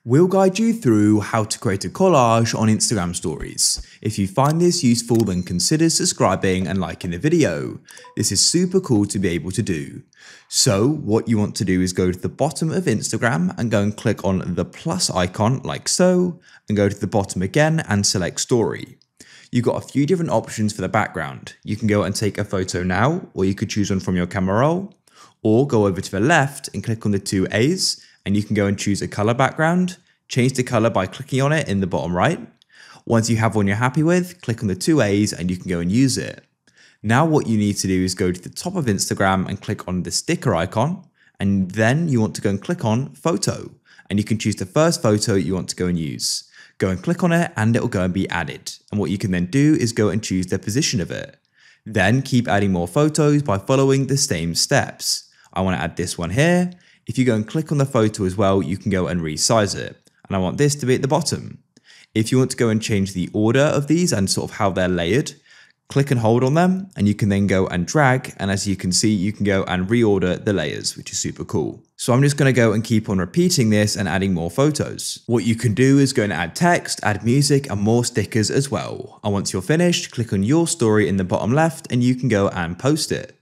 We'll guide you through how to create a collage on Instagram stories. If you find this useful, then consider subscribing and liking the video. This is super cool to be able to do. So what you want to do is go to the bottom of Instagram and go and click on the plus icon like so, and go to the bottom again and select story. You've got a few different options for the background. You can go and take a photo now, or you could choose one from your camera roll, or go over to the left and click on the two A's, and you can go and choose a color background, change the color by clicking on it in the bottom right. Once you have one you're happy with, click on the two A's and you can go and use it. Now what you need to do is go to the top of Instagram and click on the sticker icon, and then you want to go and click on photo, and you can choose the first photo you want to go and use. Go and click on it and it'll go and be added. And what you can then do is go and choose the position of it. Then keep adding more photos by following the same steps. I want to add this one here. If you go and click on the photo as well, you can go and resize it. And I want this to be at the bottom. If you want to go and change the order of these and sort of how they're layered, click and hold on them, and you can then go and drag. And as you can see, you can go and reorder the layers, which is super cool. So I'm just going to go and keep on repeating this and adding more photos. What you can do is go and add text, add music, and more stickers as well. And once you're finished, click on your story in the bottom left and you can go and post it.